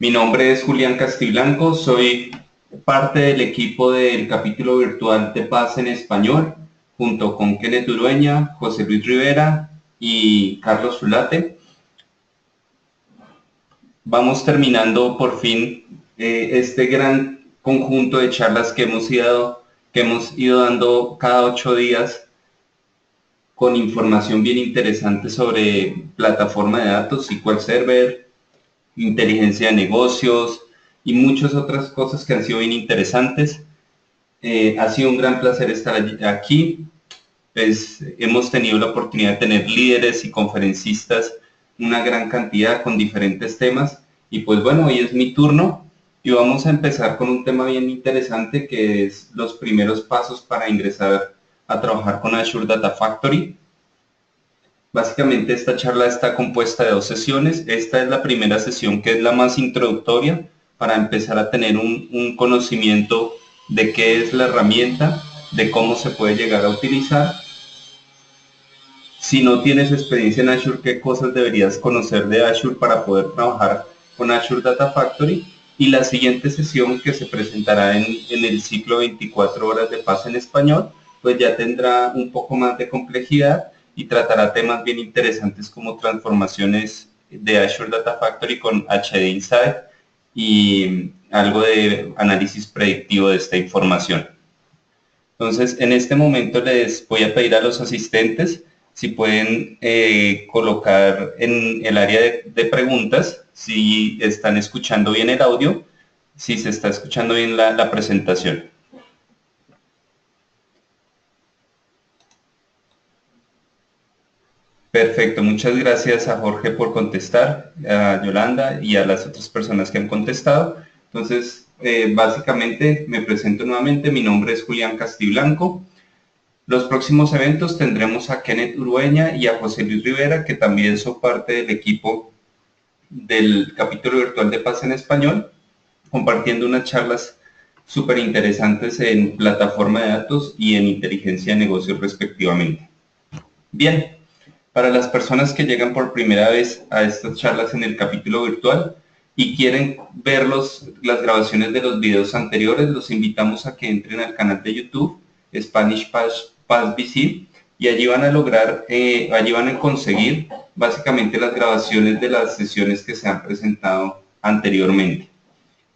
Mi nombre es Julián Castiblanco, soy parte del equipo del capítulo virtual de Paz en Español, junto con Kenneth Urueña, José Luis Rivera y Carlos Zulate. Vamos terminando por fin este gran conjunto de charlas que hemos ido dando cada 8 días con información bien interesante sobre plataforma de datos, SQL Server, inteligencia de negocios y muchas otras cosas que han sido bien interesantes. Ha sido un gran placer estar aquí. Pues, hemos tenido la oportunidad de tener líderes y conferencistas, una gran cantidad con diferentes temas. Y pues bueno, hoy es mi turno y vamos a empezar con un tema bien interesante que es los primeros pasos para ingresar a trabajar con Azure Data Factory. Básicamente esta charla está compuesta de 2 sesiones. Esta es la primera sesión, que es la más introductoria, para empezar a tener un conocimiento de qué es la herramienta, de cómo se puede llegar a utilizar. Si no tienes experiencia en Azure, qué cosas deberías conocer de Azure para poder trabajar con Azure Data Factory. Y la siguiente sesión, que se presentará en el ciclo 24 horas de paz en español, pues ya tendrá un poco más de complejidad y tratará temas bien interesantes como transformaciones de Azure Data Factory con HD Insight y algo de análisis predictivo de esta información. Entonces, en este momento les voy a pedir a los asistentes si pueden colocar en el área de preguntas si están escuchando bien el audio, si se está escuchando bien la presentación. Perfecto, muchas gracias a Jorge por contestar, a Yolanda y a las otras personas que han contestado. Entonces, básicamente me presento nuevamente, mi nombre es Julián Castiblanco. Los próximos eventos tendremos a Kenneth Urueña y a José Luis Rivera, que también son parte del equipo del capítulo virtual de Paz en Español, compartiendo unas charlas súper interesantes en plataforma de datos y en inteligencia de negocios respectivamente. Bien, para las personas que llegan por primera vez a estas charlas en el capítulo virtual y quieren ver las grabaciones de los videos anteriores, los invitamos a que entren al canal de YouTube Spanish Paz BC, y allí van a lograr, allí van a conseguir básicamente las grabaciones de las sesiones que se han presentado anteriormente.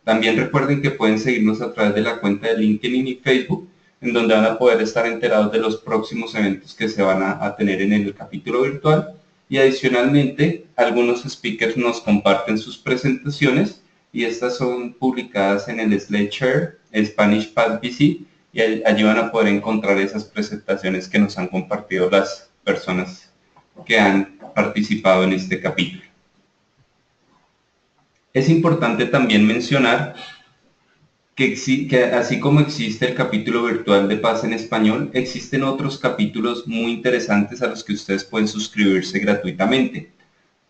También recuerden que pueden seguirnos a través de la cuenta de LinkedIn y Facebook, en donde van a poder estar enterados de los próximos eventos que se van a tener en el capítulo virtual. Y adicionalmente, algunos speakers nos comparten sus presentaciones y estas son publicadas en el SlideShare Spanish Paz BC, y allí van a poder encontrar esas presentaciones que nos han compartido las personas que han participado en este capítulo. Es importante también mencionar que así como existe el capítulo virtual de Paz en Español, existen otros capítulos muy interesantes a los que ustedes pueden suscribirse gratuitamente.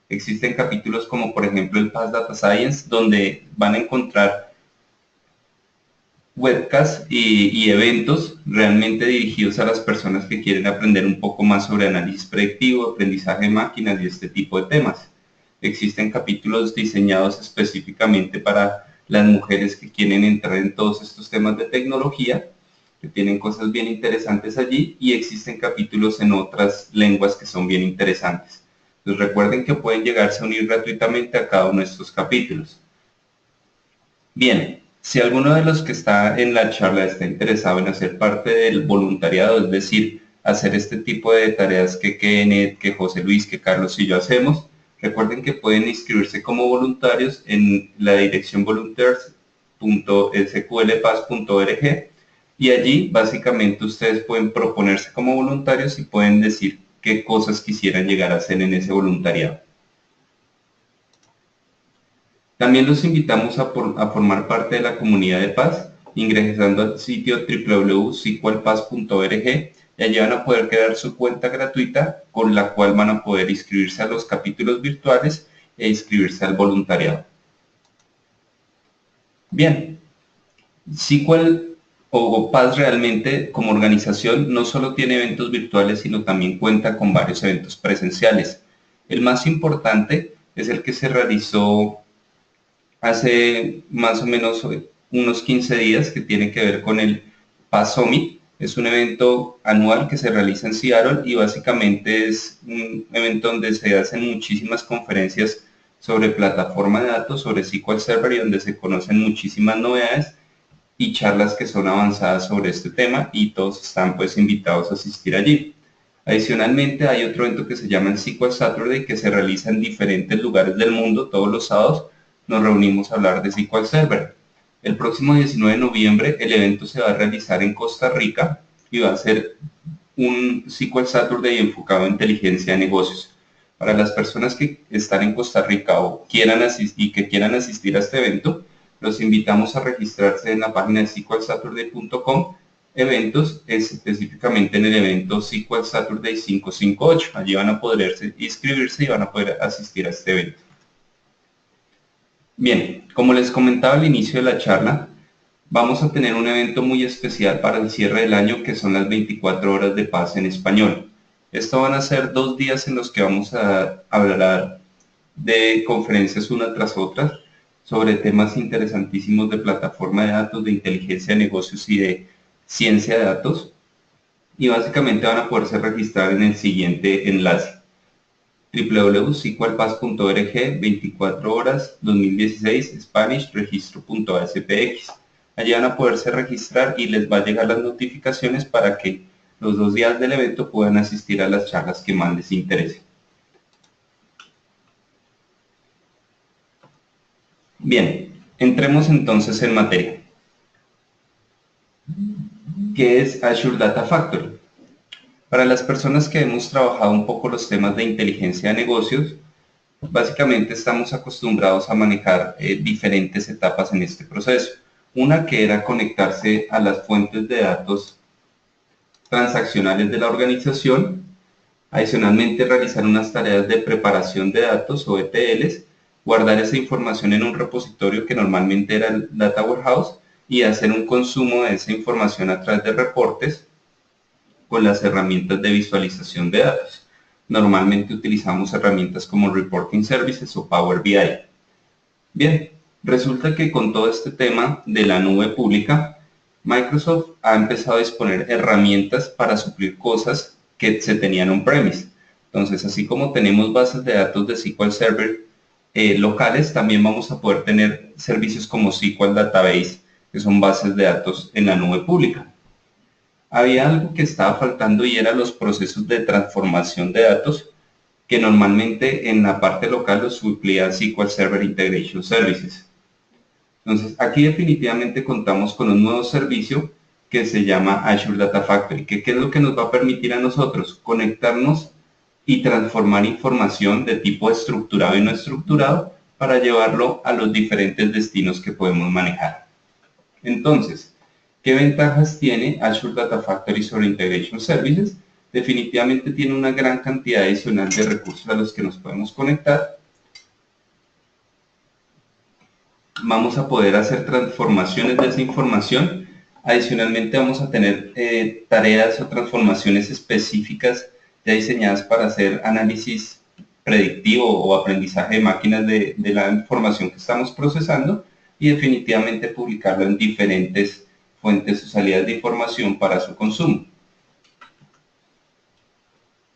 Existen capítulos como por ejemplo el Paz Data Science, donde van a encontrar webcasts y eventos realmente dirigidos a las personas que quieren aprender un poco más sobre análisis predictivo, aprendizaje de máquinas y este tipo de temas. Existen capítulos diseñados específicamente para las mujeres que quieren entrar en todos estos temas de tecnología, que tienen cosas bien interesantes allí, y existen capítulos en otras lenguas que son bien interesantes. Entonces recuerden que pueden llegarse a unir gratuitamente a cada uno de estos capítulos. Bien, si alguno de los que está en la charla está interesado en hacer parte del voluntariado, es decir, hacer este tipo de tareas que Kenneth, que José Luis, que Carlos y yo hacemos, recuerden que pueden inscribirse como voluntarios en la dirección volunteers.sqlpaz.org, y allí básicamente ustedes pueden proponerse como voluntarios y pueden decir qué cosas quisieran llegar a hacer en ese voluntariado. También los invitamos a formar parte de la comunidad de Paz, ingresando al sitio www.sqlpaz.org, y allí van a poder crear su cuenta gratuita con la cual van a poder inscribirse a los capítulos virtuales e inscribirse al voluntariado. Bien, SQL o Paz realmente como organización no solo tiene eventos virtuales, sino también cuenta con varios eventos presenciales. El más importante es el que se realizó hace más o menos unos 15 días, que tiene que ver con el PaaS Summit. Es un evento anual que se realiza en Seattle y básicamente es un evento donde se hacen muchísimas conferencias sobre plataforma de datos, sobre SQL Server, y donde se conocen muchísimas novedades y charlas que son avanzadas sobre este tema, y todos están pues invitados a asistir allí. Adicionalmente hay otro evento que se llama el SQL Saturday, que se realiza en diferentes lugares del mundo. Todos los sábados nos reunimos a hablar de SQL Server. El próximo 19 de noviembre el evento se va a realizar en Costa Rica y va a ser un SQL Saturday enfocado en inteligencia de negocios. Para las personas que están en Costa Rica o quieran asistir a este evento, los invitamos a registrarse en la página de sqlsaturday.com eventos, específicamente en el evento SQL Saturday 558. Allí van a poder inscribirse y van a poder asistir a este evento. Bien, como les comentaba al inicio de la charla, vamos a tener un evento muy especial para el cierre del año, que son las 24 horas de PaaS en español. Esto van a ser 2 días en los que vamos a hablar de conferencias una tras otra sobre temas interesantísimos de plataforma de datos, de inteligencia de negocios y de ciencia de datos. Y básicamente van a poderse registrar en el siguiente enlace: www.sqlpaas.org 24 horas 2016 Spanish registro.aspx. Allí van a poderse registrar y les va a llegar las notificaciones para que los 2 días del evento puedan asistir a las charlas que más les interesen. Bien, entremos entonces en materia. ¿Qué es Azure Data Factory? Para las personas que hemos trabajado un poco los temas de inteligencia de negocios, básicamente estamos acostumbrados a manejar diferentes etapas en este proceso. Una que era conectarse a las fuentes de datos transaccionales de la organización, adicionalmente realizar unas tareas de preparación de datos o ETLs, guardar esa información en un repositorio que normalmente era el Data Warehouse, y hacer un consumo de esa información a través de reportes con las herramientas de visualización de datos. Normalmente utilizamos herramientas como Reporting Services o Power BI. Bien, resulta que con todo este tema de la nube pública, Microsoft ha empezado a disponer herramientas para suplir cosas que se tenían on-premise. Entonces, así como tenemos bases de datos de SQL Server locales, también vamos a poder tener servicios como SQL Database, que son bases de datos en la nube pública. Había algo que estaba faltando y eran los procesos de transformación de datos, que normalmente en la parte local los suplía SQL Server Integration Services. Entonces, aquí definitivamente contamos con un nuevo servicio que se llama Azure Data Factory, que ¿qué es lo que nos va a permitir a nosotros? Conectarnos y transformar información de tipo estructurado y no estructurado para llevarlo a los diferentes destinos que podemos manejar. Entonces, ¿qué ventajas tiene Azure Data Factory sobre Integration Services? Definitivamente tiene una gran cantidad adicional de recursos a los que nos podemos conectar. Vamos a poder hacer transformaciones de esa información. Adicionalmente vamos a tener tareas o transformaciones específicas ya diseñadas para hacer análisis predictivo o aprendizaje de máquinas de la información que estamos procesando, y definitivamente publicarlo en diferentes fuentes o salidas de información para su consumo.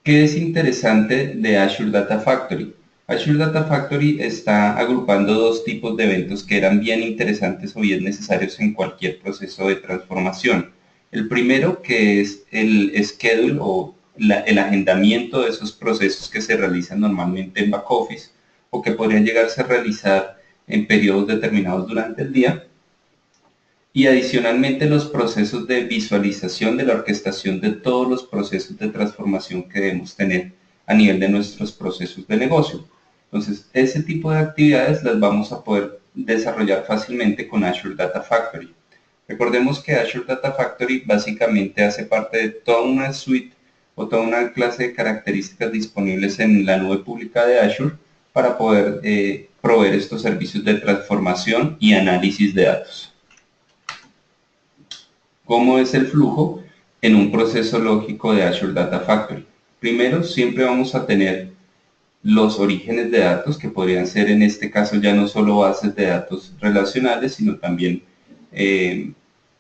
¿Qué es interesante de Azure Data Factory? Azure Data Factory está agrupando 2 tipos de eventos que eran bien interesantes o bien necesarios en cualquier proceso de transformación. El primero, que es el schedule o el agendamiento de esos procesos que se realizan normalmente en back office o que podrían llegarse a realizar en periodos determinados durante el día. Y adicionalmente los procesos de visualización de la orquestación de todos los procesos de transformación que debemos tener a nivel de nuestros procesos de negocio. Entonces, ese tipo de actividades las vamos a poder desarrollar fácilmente con Azure Data Factory. Recordemos que Azure Data Factory básicamente hace parte de toda una suite o toda una clase de características disponibles en la nube pública de Azure para poder proveer estos servicios de transformación y análisis de datos. ¿Cómo es el flujo en un proceso lógico de Azure Data Factory? Primero, siempre vamos a tener los orígenes de datos, que podrían ser en este caso ya no solo bases de datos relacionales, sino también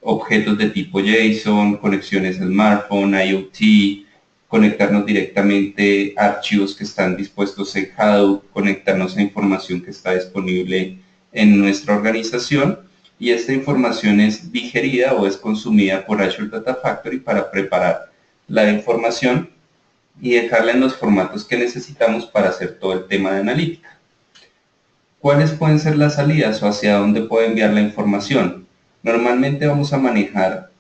objetos de tipo JSON, conexiones smartphone, IoT, conectarnos directamente a archivos que están dispuestos en Hadoop, conectarnos a información que está disponible en nuestra organización, y esta información es digerida o es consumida por Azure Data Factory para preparar la información y dejarla en los formatos que necesitamos para hacer todo el tema de analítica. ¿Cuáles pueden ser las salidas o hacia dónde puede enviar la información? Normalmente vamos a manejar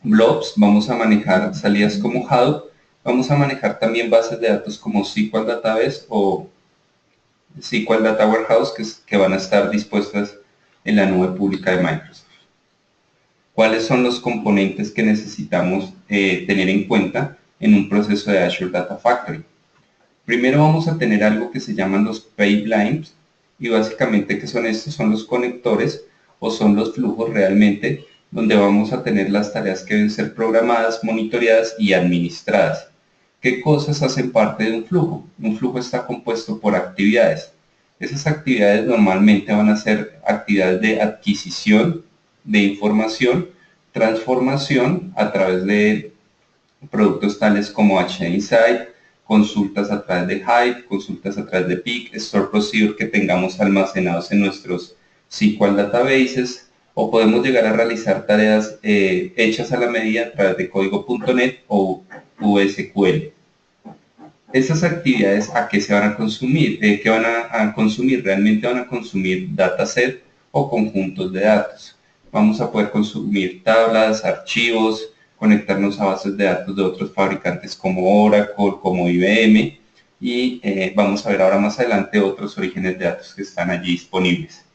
blobs, vamos a manejar salidas como Hadoop, vamos a manejar también bases de datos como SQL Database o SQL Data Warehouse que van a estar dispuestas en la nube pública de Microsoft. ¿Cuáles son los componentes que necesitamos tener en cuenta en un proceso de Azure Data Factory? Primero vamos a tener algo que se llaman los pipelines, y básicamente ¿qué son estos? Son los conectores o son los flujos realmente donde vamos a tener las tareas que deben ser programadas, monitoreadas y administradas. ¿Qué cosas hacen parte de un flujo? Un flujo está compuesto por actividades. Esas actividades normalmente van a ser actividades de adquisición de información, transformación a través de productos tales como HInsight, consultas a través de Hive, consultas a través de Peak, Store Procedure que tengamos almacenados en nuestros SQL databases, o podemos llegar a realizar tareas hechas a la medida a través de código.net o VSQL. Esas actividades, ¿a qué se van a consumir? ¿Qué van a consumir? Realmente van a consumir dataset o conjuntos de datos. Vamos a poder consumir tablas, archivos, conectarnos a bases de datos de otros fabricantes como Oracle, como IBM, y vamos a ver ahora más adelante otros orígenes de datos que están allí disponibles.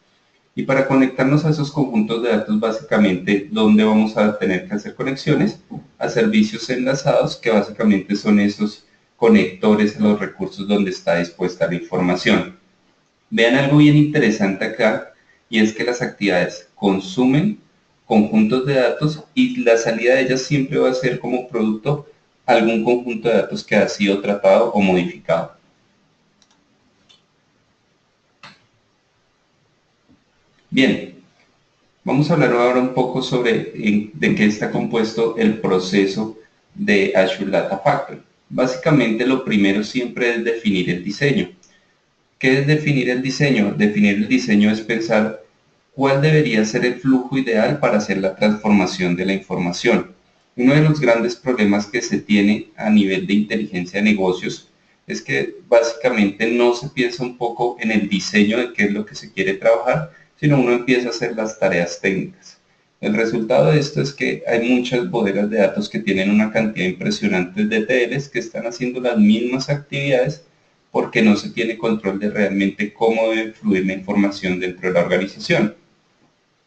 Y para conectarnos a esos conjuntos de datos, básicamente, ¿dónde vamos a tener que hacer conexiones? A servicios enlazados, que básicamente son esos conectores a los recursos donde está dispuesta la información. Vean algo bien interesante acá, y es que las actividades consumen conjuntos de datos y la salida de ellas siempre va a ser como producto algún conjunto de datos que ha sido tratado o modificado. Bien, vamos a hablar ahora un poco sobre de qué está compuesto el proceso de Azure Data Factory. Básicamente lo primero siempre es definir el diseño. ¿Qué es definir el diseño? Definir el diseño es pensar cuál debería ser el flujo ideal para hacer la transformación de la información. Uno de los grandes problemas que se tiene a nivel de inteligencia de negocios es que básicamente no se piensa un poco en el diseño de qué es lo que se quiere trabajar, sino uno empieza a hacer las tareas técnicas. El resultado de esto es que hay muchas bodegas de datos que tienen una cantidad impresionante de ETLs que están haciendo las mismas actividades porque no se tiene control de realmente cómo debe fluir la información dentro de la organización.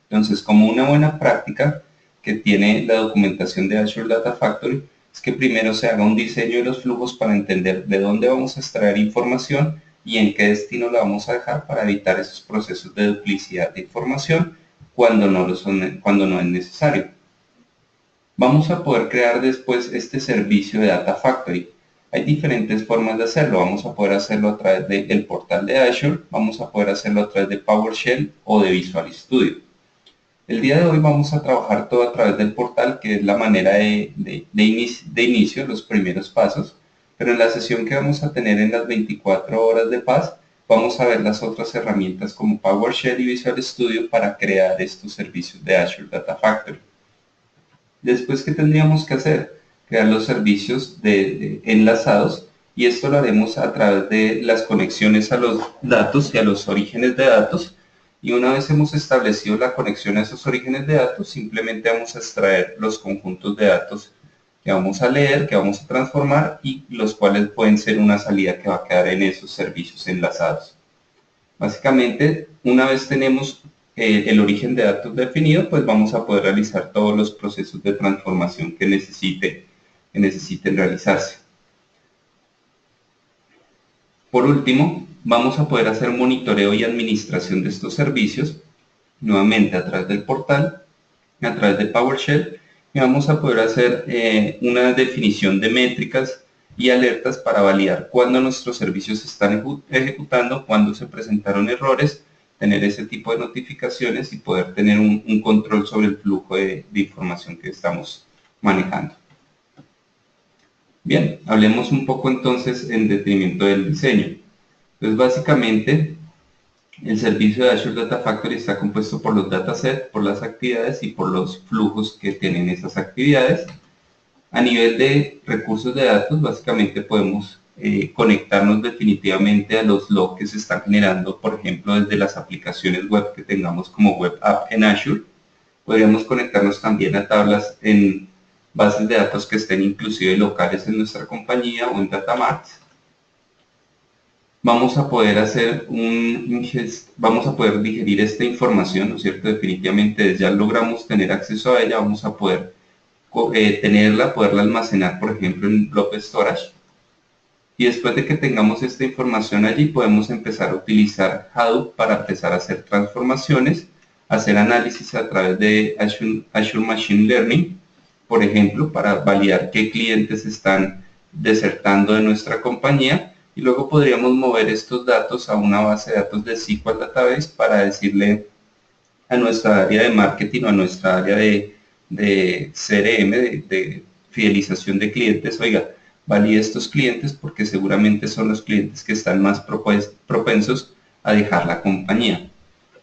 Entonces, como una buena práctica que tiene la documentación de Azure Data Factory, es que primero se haga un diseño de los flujos para entender de dónde vamos a extraer información y en qué destino la vamos a dejar para evitar esos procesos de duplicidad de información cuando no es necesario. Vamos a poder crear después este servicio de Data Factory. Hay diferentes formas de hacerlo. Vamos a poder hacerlo a través del portal de Azure, vamos a poder hacerlo a través de PowerShell o de Visual Studio. El día de hoy vamos a trabajar todo a través del portal, que es la manera de inicio, los primeros pasos, pero en la sesión que vamos a tener en las 24 horas de paz, vamos a ver las otras herramientas como PowerShell y Visual Studio para crear estos servicios de Azure Data Factory. Después, ¿qué tendríamos que hacer? Crear los servicios enlazados, y esto lo haremos a través de las conexiones a los datos y a los orígenes de datos. Y una vez hemos establecido la conexión a esos orígenes de datos, simplemente vamos a extraer los conjuntos de datos que vamos a leer, que vamos a transformar y los cuales pueden ser una salida que va a quedar en esos servicios enlazados. Básicamente, una vez tenemos el origen de datos definido, pues vamos a poder realizar todos los procesos de transformación que necesiten realizarse. Por último, vamos a poder hacer monitoreo y administración de estos servicios, nuevamente a través del portal, a través de PowerShell, y vamos a poder hacer una definición de métricas y alertas para validar cuándo nuestros servicios se están ejecutando, cuándo se presentaron errores, tener ese tipo de notificaciones y poder tener un control sobre el flujo de información que estamos manejando. Bien, hablemos un poco entonces en detenimiento del diseño. Entonces, básicamente, el servicio de Azure Data Factory está compuesto por los datasets, por las actividades y por los flujos que tienen esas actividades. A nivel de recursos de datos, básicamente podemos conectarnos definitivamente a los logs que se están generando, por ejemplo, desde las aplicaciones web que tengamos como web app en Azure. Podríamos conectarnos también a tablas en bases de datos que estén inclusive locales en nuestra compañía o en Datamarts. Vamos a poder hacer vamos a poder digerir esta información, ¿no es cierto? Definitivamente ya logramos tener acceso a ella, vamos a poder poderla almacenar, por ejemplo, en Blob Storage. Y después de que tengamos esta información allí, podemos empezar a utilizar Hadoop para empezar a hacer transformaciones, hacer análisis a través de Azure Machine Learning, por ejemplo, para validar qué clientes están desertando de nuestra compañía, y luego podríamos mover estos datos a una base de datos de SQL Database para decirle a nuestra área de marketing o a nuestra área de CRM, de fidelización de clientes, oiga, valide estos clientes porque seguramente son los clientes que están más propensos a dejar la compañía.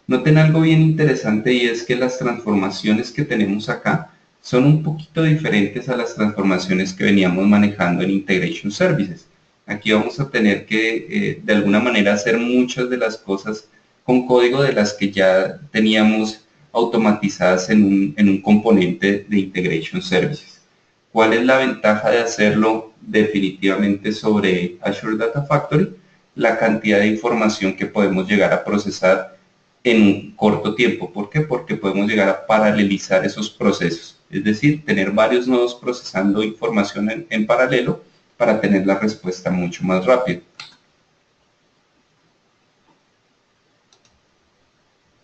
Noten algo bien interesante, y es que las transformaciones que tenemos acá son un poquito diferentes a las transformaciones que veníamos manejando en Integration Services. Aquí vamos a tener que de alguna manera hacer muchas de las cosas con código de las que ya teníamos automatizadas en un componente de Integration Services. ¿Cuál es la ventaja de hacerlo definitivamente sobre Azure Data Factory? La cantidad de información que podemos llegar a procesar en un corto tiempo. ¿Por qué? Porque podemos llegar a paralelizar esos procesos. Es decir, tener varios nodos procesando información en paralelo para tener la respuesta mucho más rápido.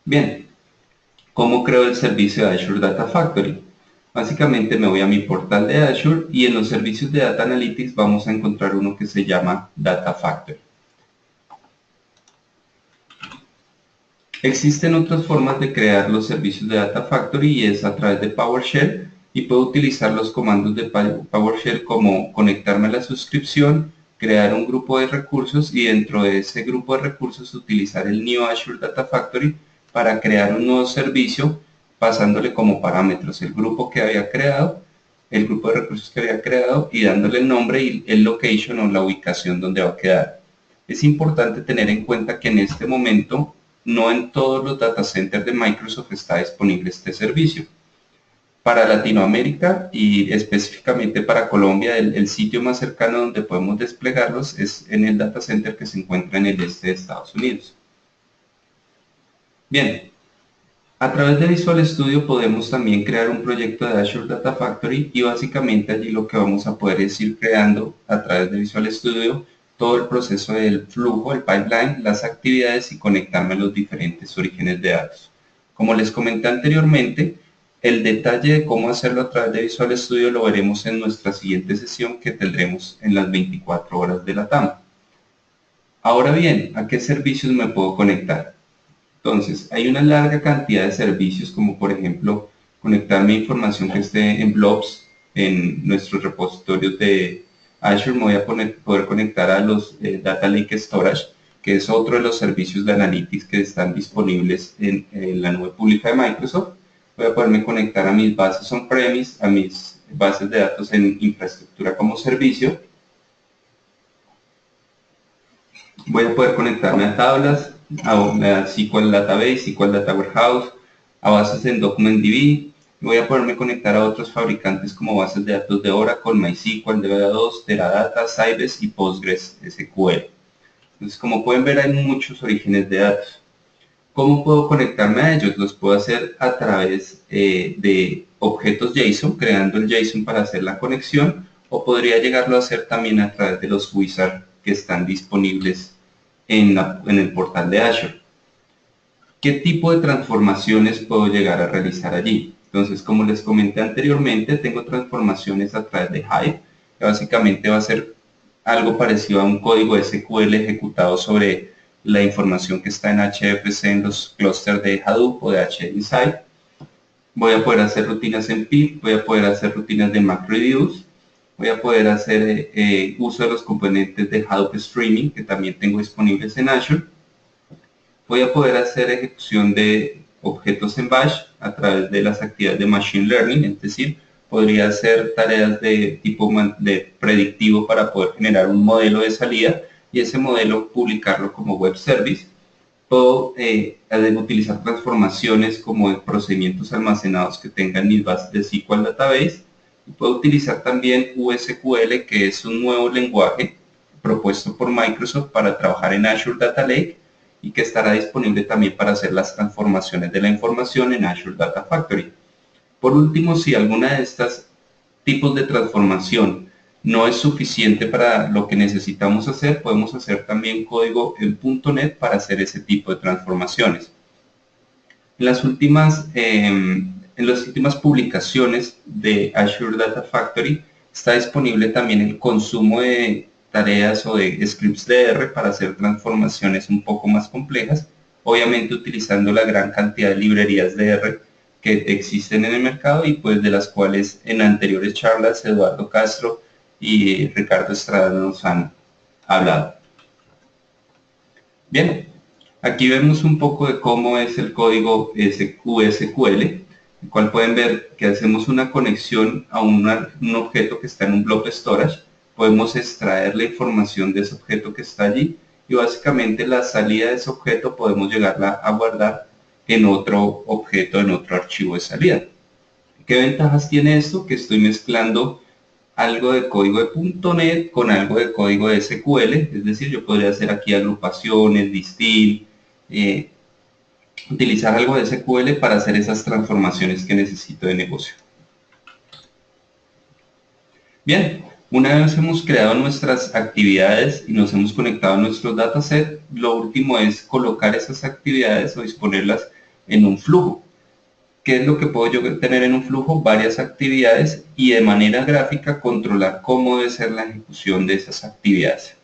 Bien, ¿cómo creo el servicio de Azure Data Factory? Básicamente me voy a mi portal de Azure y en los servicios de Data Analytics vamos a encontrar uno que se llama Data Factory. Existen otras formas de crear los servicios de Data Factory y es a través de PowerShell, y puedo utilizar los comandos de PowerShell como conectarme a la suscripción, crear un grupo de recursos y dentro de ese grupo de recursos utilizar el New Azure Data Factory para crear un nuevo servicio pasándole como parámetros el grupo que había creado, el grupo de recursos que había creado y dándole el nombre y el location o la ubicación donde va a quedar. Es importante tener en cuenta que en este momento no en todos los data centers de Microsoft está disponible este servicio. Para Latinoamérica y específicamente para Colombia, el sitio más cercano donde podemos desplegarlos es en el data center que se encuentra en el este de Estados Unidos. Bien, a través de Visual Studio podemos también crear un proyecto de Azure Data Factory y básicamente allí lo que vamos a poder es ir creando a través de Visual Studio todo el proceso del flujo, el pipeline, las actividades y conectarme a los diferentes orígenes de datos. Como les comenté anteriormente, el detalle de cómo hacerlo a través de Visual Studio lo veremos en nuestra siguiente sesión que tendremos en las 24 horas de la TAM. Ahora bien, ¿a qué servicios me puedo conectar? Entonces, hay una larga cantidad de servicios como por ejemplo conectarme a información que esté en blobs, en nuestros repositorios de Azure. Me voy a poder conectar a los Data Lake Storage, que es otro de los servicios de Analytics que están disponibles en la nube pública de Microsoft. Voy a poderme conectar a mis bases on-premise, a mis bases de datos en infraestructura como servicio. Voy a poder conectarme a tablas, a SQL Database, SQL Data Warehouse, a bases en DocumentDB. Voy a poderme conectar a otros fabricantes como bases de datos de Oracle, MySQL, DB2, Teradata, Sybase y PostgreSQL. Entonces, como pueden ver, hay muchos orígenes de datos. ¿Cómo puedo conectarme a ellos? Los puedo hacer a través de objetos JSON, creando el JSON para hacer la conexión, o podría llegarlo a hacer también a través de los wizards que están disponibles en el portal de Azure. ¿Qué tipo de transformaciones puedo llegar a realizar allí? Entonces, como les comenté anteriormente, tengo transformaciones a través de Hive, que básicamente va a ser algo parecido a un código SQL ejecutado sobre la información que está en HFC en los clústeres de Hadoop o de HInsight. Voy a poder hacer rutinas en pip, voy a poder hacer rutinas de MapReduce, voy a poder hacer uso de los componentes de Hadoop Streaming que también tengo disponibles en Azure. Voy a poder hacer ejecución de objetos en Bash a través de las actividades de Machine Learning, es decir, podría hacer tareas de tipo de predictivo para poder generar un modelo de salida y ese modelo publicarlo como web service. Puedo utilizar transformaciones como procedimientos almacenados que tengan mis bases de SQL Database. Y puedo utilizar también USQL, que es un nuevo lenguaje propuesto por Microsoft para trabajar en Azure Data Lake y que estará disponible también para hacer las transformaciones de la información en Azure Data Factory. Por último, si alguna de estas tipos de transformación no es suficiente para lo que necesitamos hacer, podemos hacer también código en .NET para hacer ese tipo de transformaciones. En las últimas publicaciones de Azure Data Factory está disponible también el consumo de tareas o de scripts de R para hacer transformaciones un poco más complejas, obviamente utilizando la gran cantidad de librerías de R que existen en el mercado y pues de las cuales en anteriores charlas Eduardo Castro y Ricardo Estrada nos han hablado. Bien, aquí vemos un poco de cómo es el código USQL, el cual pueden ver que hacemos una conexión a un objeto que está en un blob storage, podemos extraer la información de ese objeto que está allí y básicamente la salida de ese objeto podemos llegarla a guardar en otro objeto, en otro archivo de salida. ¿Qué ventajas tiene esto? Que estoy mezclando algo de código de .NET con algo de código de SQL, es decir, yo podría hacer aquí agrupaciones, distil, utilizar algo de SQL para hacer esas transformaciones que necesito de negocio. Bien, una vez hemos creado nuestras actividades y nos hemos conectado a nuestros datasets, lo último es colocar esas actividades o disponerlas en un flujo. ¿Qué es lo que puedo yo tener en un flujo? Varias actividades y de manera gráfica controlar cómo debe ser la ejecución de esas actividades.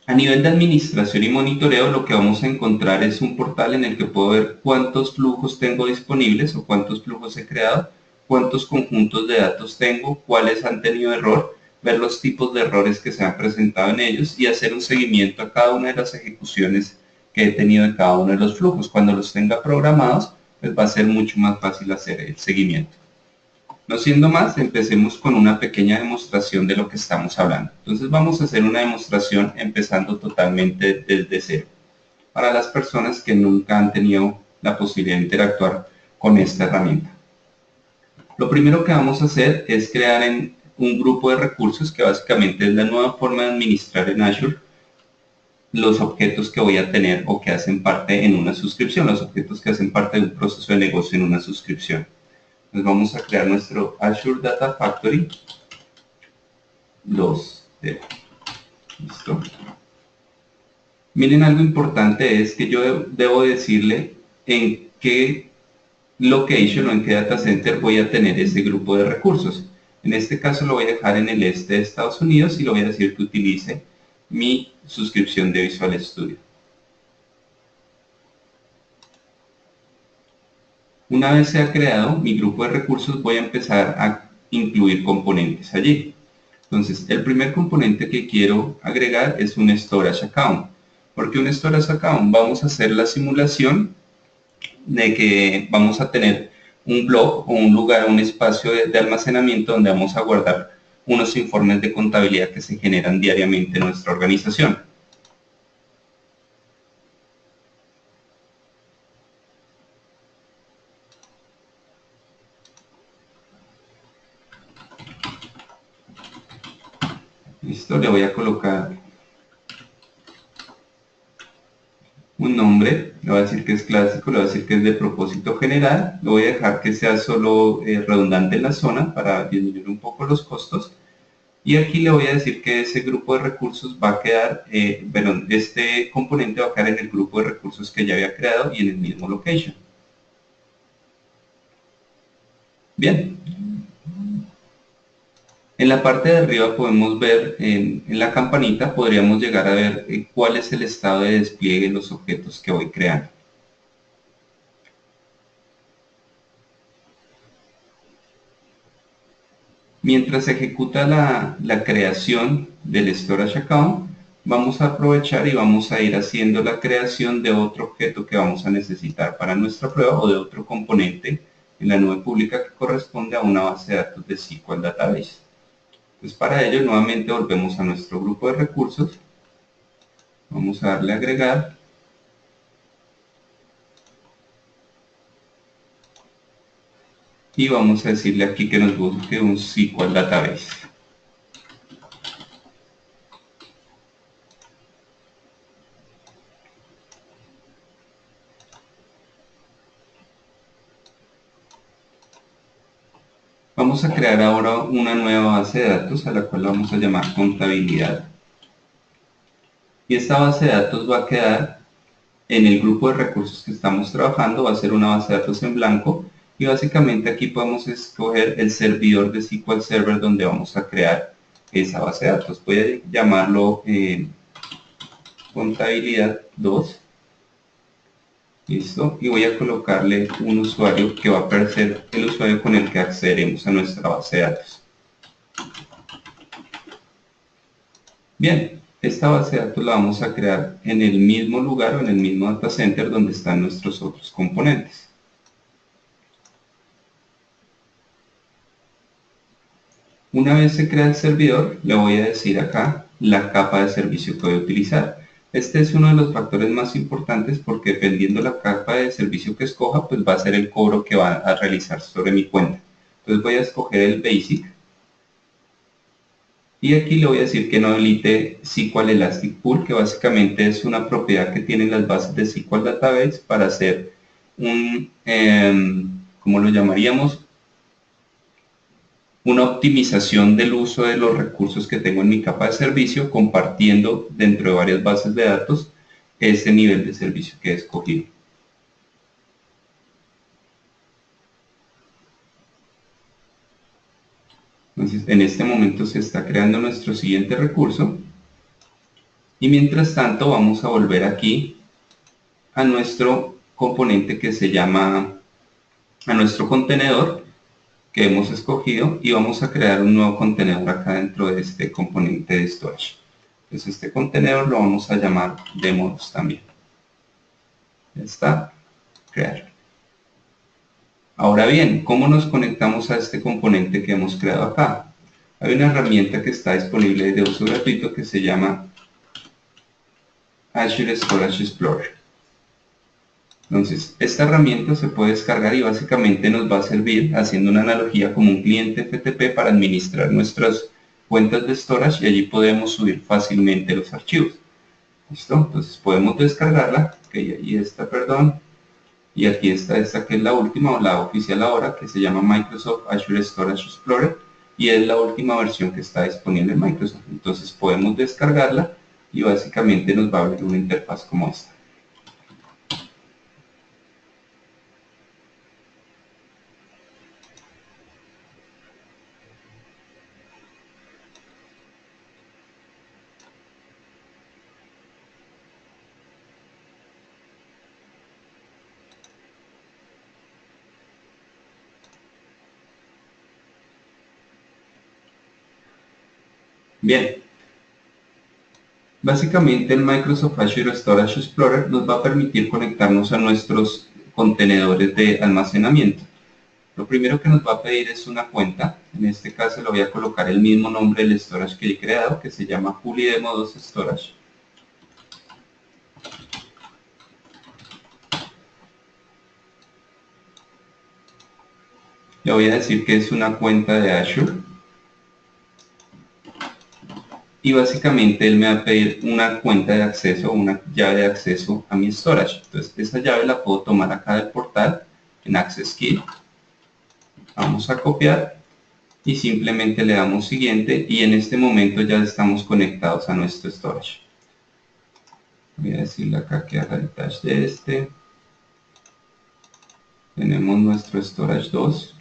A nivel de administración y monitoreo, lo que vamos a encontrar es un portal en el que puedo ver cuántos flujos tengo disponibles o cuántos flujos he creado, cuántos conjuntos de datos tengo, cuáles han tenido error, ver los tipos de errores que se han presentado en ellos y hacer un seguimiento a cada una de las ejecuciones que he tenido en cada uno de los flujos. Cuando los tenga programados, pues va a ser mucho más fácil hacer el seguimiento. No siendo más, empecemos con una pequeña demostración de lo que estamos hablando. Entonces vamos a hacer una demostración empezando totalmente desde cero, para las personas que nunca han tenido la posibilidad de interactuar con esta herramienta. Lo primero que vamos a hacer es crear un grupo de recursos que básicamente es la nueva forma de administrar en Azure los objetos que voy a tener o que hacen parte en una suscripción, los objetos que hacen parte de un proceso de negocio en una suscripción. Entonces vamos a crear nuestro Azure Data Factory 2. Listo. Miren, algo importante es que yo debo decirle en qué location o en qué data center voy a tener ese grupo de recursos. En este caso lo voy a dejar en el este de Estados Unidos y le voy a decir que utilice mi suscripción de Visual Studio. Una vez se ha creado mi grupo de recursos, voy a empezar a incluir componentes allí. Entonces, el primer componente que quiero agregar es un Storage Account. ¿Por qué un Storage Account? Vamos a hacer la simulación de que vamos a tener un blog o un lugar, un espacio de almacenamiento donde vamos a guardar unos informes de contabilidad que se generan diariamente en nuestra organización. Listo, le voy a colocar un nombre, le voy a decir que es clásico, le voy a decir que es de propósito general, lo voy a dejar que sea solo redundante en la zona para disminuir un poco los costos. Y aquí le voy a decir que ese grupo de recursos va a quedar, este componente va a quedar en el grupo de recursos que ya había creado y en el mismo location. Bien, en la parte de arriba podemos ver, en la campanita podríamos llegar a ver cuál es el estado de despliegue de los objetos que voy creando. Mientras se ejecuta la creación del storage account, vamos a aprovechar y vamos a ir haciendo la creación de otro objeto que vamos a necesitar para nuestra prueba o de otro componente en la nube pública que corresponde a una base de datos de SQL Database. Pues para ello nuevamente volvemos a nuestro grupo de recursos, vamos a darle a agregar y vamos a decirle aquí que nos busque un SQL Database. Vamos a crear ahora una nueva base de datos a la cual vamos a llamar contabilidad. Y esta base de datos va a quedar en el grupo de recursos que estamos trabajando, va a ser una base de datos en blanco y básicamente aquí podemos escoger el servidor de SQL Server donde vamos a crear esa base de datos. Voy a llamarlo contabilidad 2. Listo, y voy a colocarle un usuario que va a ser el usuario con el que accederemos a nuestra base de datos. Bien, esta base de datos la vamos a crear en el mismo lugar o en el mismo data center donde están nuestros otros componentes. Una vez se crea el servidor, le voy a decir acá la capa de servicio que voy a utilizar. Este es uno de los factores más importantes porque dependiendo la capa de servicio que escoja, pues va a ser el cobro que va a realizar sobre mi cuenta. Entonces voy a escoger el Basic. Y aquí le voy a decir que no habilite SQL Elastic Pool, que básicamente es una propiedad que tienen las bases de SQL Database para hacer un, ¿cómo lo llamaríamos? Una optimización del uso de los recursos que tengo en mi capa de servicio, compartiendo dentro de varias bases de datos ese nivel de servicio que he escogido. Entonces, en este momento se está creando nuestro siguiente recurso. Y mientras tanto, vamos a volver aquí a nuestro componente que se llama, a nuestro contenedor que hemos escogido y vamos a crear un nuevo contenedor acá dentro de este componente de storage. Entonces este contenedor lo vamos a llamar demo2 también. Ya está, crear. Ahora bien, ¿cómo nos conectamos a este componente que hemos creado acá? Hay una herramienta que está disponible de uso gratuito que se llama Azure Storage Explorer. Entonces, esta herramienta se puede descargar y básicamente nos va a servir haciendo una analogía como un cliente FTP para administrar nuestras cuentas de storage y allí podemos subir fácilmente los archivos. ¿Listo? Entonces podemos descargarla, ok, ahí está, perdón, y aquí está esta que es la última o la oficial ahora que se llama Microsoft Azure Storage Explorer y es la última versión que está disponible en Microsoft. Entonces podemos descargarla y básicamente nos va a abrir una interfaz como esta. Bien, básicamente el Microsoft Azure Storage Explorer nos va a permitir conectarnos a nuestros contenedores de almacenamiento. Lo primero que nos va a pedir es una cuenta. En este caso le voy a colocar el mismo nombre del storage que he creado, que se llama JuliDemo2 Storage. Le voy a decir que es una cuenta de Azure. Y básicamente él me va a pedir una cuenta de acceso, una llave de acceso a mi storage. Entonces esa llave la puedo tomar acá del portal en Access Key. Vamos a copiar y simplemente le damos siguiente y en este momento ya estamos conectados a nuestro storage. Voy a decirle acá que haga el touch de este. Tenemos nuestro storage 2.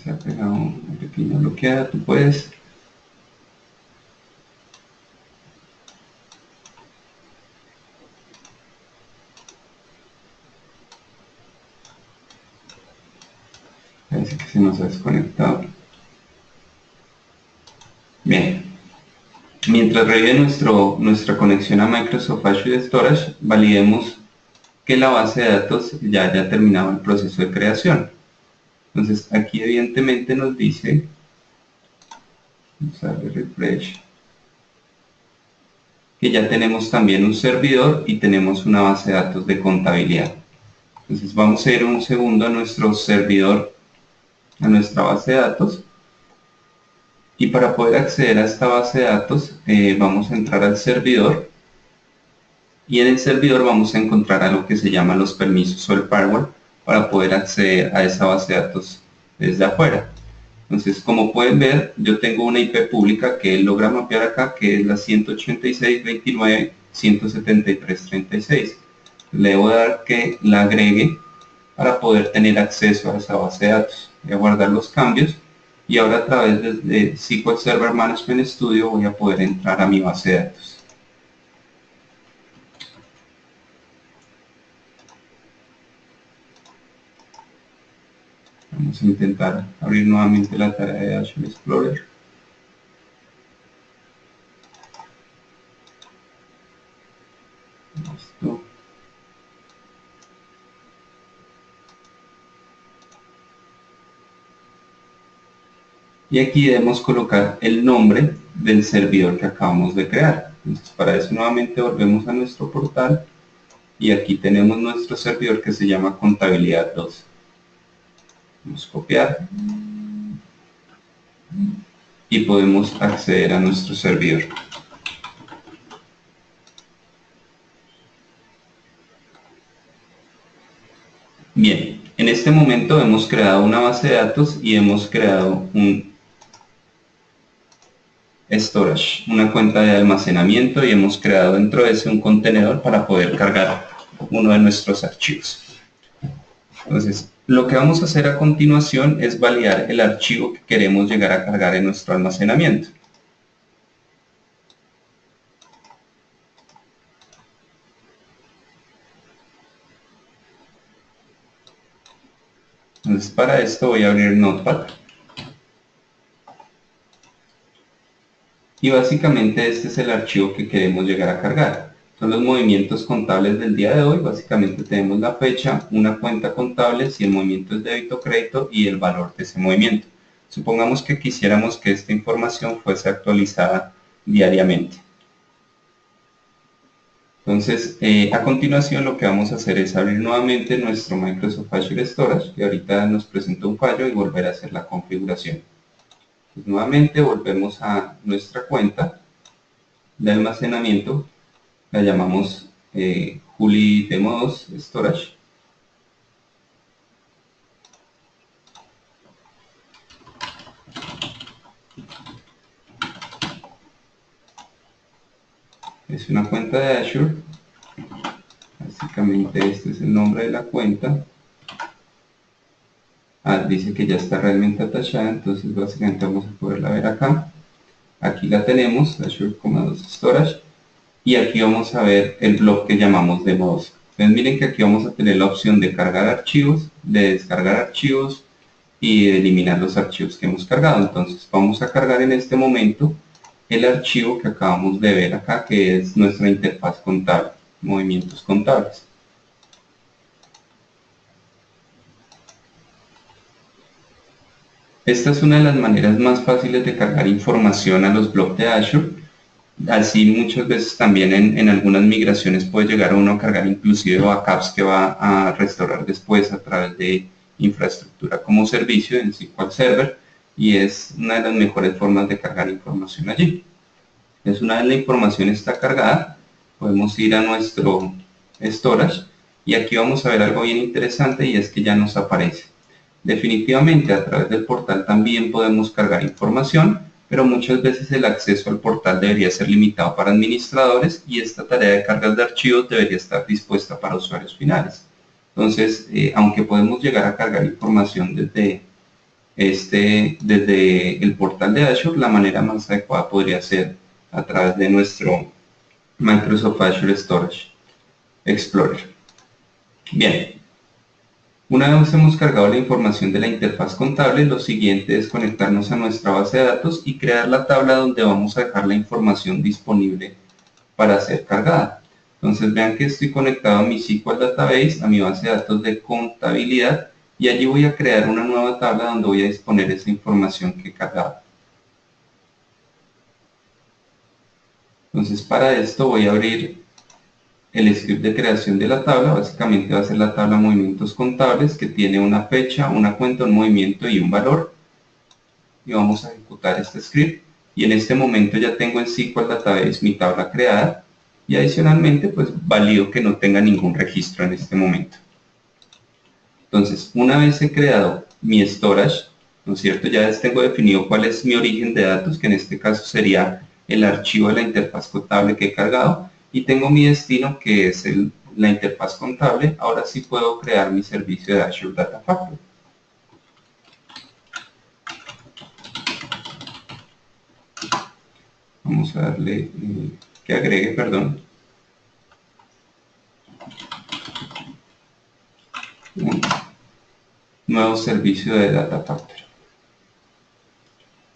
se ha pegado una pequeña bloqueada, tú puedes. Parece que se nos ha desconectado. Bien. Mientras revive nuestra conexión a Microsoft Azure Storage, validemos que la base de datos ya haya terminado el proceso de creación. Entonces aquí evidentemente nos dice, vamos a darle refresh, que ya tenemos también un servidor y tenemos una base de datos de contabilidad. Entonces vamos a ir un segundo a nuestro servidor, a nuestra base de datos. Y para poder acceder a esta base de datos, vamos a entrar al servidor. Y en el servidor vamos a encontrar algo que se llama los permisos o el firewall para poder acceder a esa base de datos desde afuera. Entonces, como pueden ver, yo tengo una IP pública que él logra mapear acá, que es la 186.29.173.36. Le debo dar que la agregue para poder tener acceso a esa base de datos. Voy a guardar los cambios y ahora a través de SQL Server Management Studio voy a poder entrar a mi base de datos. Vamos a intentar abrir nuevamente la tarea de Azure Explorer. Listo. Y aquí debemos colocar el nombre del servidor que acabamos de crear. Entonces, para eso nuevamente volvemos a nuestro portal y aquí tenemos nuestro servidor que se llama Contabilidad 2. Vamos a copiar y podemos acceder a nuestro servidor. Bien, en este momento hemos creado una base de datos y hemos creado un storage, una cuenta de almacenamiento, y hemos creado dentro de ese un contenedor para poder cargar uno de nuestros archivos. Entonces, lo que vamos a hacer a continuación es validar el archivo que queremos llegar a cargar en nuestro almacenamiento. Entonces, para esto voy a abrir Notepad. Y básicamente este es el archivo que queremos llegar a cargar. Son los movimientos contables del día de hoy. Básicamente tenemos la fecha, una cuenta contable, si el movimiento es débito o crédito, y el valor de ese movimiento. Supongamos que quisiéramos que esta información fuese actualizada diariamente. Entonces, a continuación lo que vamos a hacer es abrir nuevamente nuestro Microsoft Azure Storage, que ahorita nos presentó un fallo, y volver a hacer la configuración. Pues nuevamente volvemos a nuestra cuenta de almacenamiento, la llamamos Juli Demo 2 Storage. Es una cuenta de Azure. Básicamente este es el nombre de la cuenta. Dice que ya está realmente atachada, entonces básicamente vamos a poderla ver acá. Aquí la tenemos, Azure Command Storage, y aquí vamos a ver el blog que llamamos Demo 2. Entonces miren que aquí vamos a tener la opción de cargar archivos, de descargar archivos y de eliminar los archivos que hemos cargado. Entonces vamos a cargar en este momento el archivo que acabamos de ver acá, que es nuestra interfaz contable, movimientos contables. Esta es una de las maneras más fáciles de cargar información a los blogs de Azure. Así muchas veces también en algunas migraciones puede llegar uno a cargar inclusive backups que va a restaurar después a través de infraestructura como servicio en SQL Server, y es una de las mejores formas de cargar información allí. Entonces, una vez la información está cargada, podemos ir a nuestro storage y aquí vamos a ver algo bien interesante, y es que ya nos aparece. Definitivamente a través del portal también podemos cargar información, pero muchas veces el acceso al portal debería ser limitado para administradores, y esta tarea de cargas de archivos debería estar dispuesta para usuarios finales. Entonces, aunque podemos llegar a cargar información desde desde el portal de Azure, la manera más adecuada podría ser a través de nuestro Microsoft Azure Storage Explorer. Bien, una vez hemos cargado la información de la interfaz contable, lo siguiente es conectarnos a nuestra base de datos y crear la tabla donde vamos a dejar la información disponible para ser cargada. Entonces vean que estoy conectado a mi SQL Database, a mi base de datos de contabilidad, y allí voy a crear una nueva tabla donde voy a disponer esa información que he cargado. Entonces para esto voy a abrir el script de creación de la tabla. Básicamente va a ser la tabla movimientos contables que tiene una fecha, una cuenta, un movimiento y un valor. Y vamos a ejecutar este script. Y en este momento ya tengo en SQL Database mi tabla creada. Y adicionalmente pues valido que no tenga ningún registro en este momento. Entonces una vez he creado mi storage, ¿no es cierto? Ya tengo definido cuál es mi origen de datos, que en este caso sería el archivo de la interfaz contable que he cargado, y tengo mi destino que es la interfaz contable. Ahora sí puedo crear mi servicio de Azure Data Factory. Vamos a darle que agregue, perdón, un nuevo servicio de Data Factory.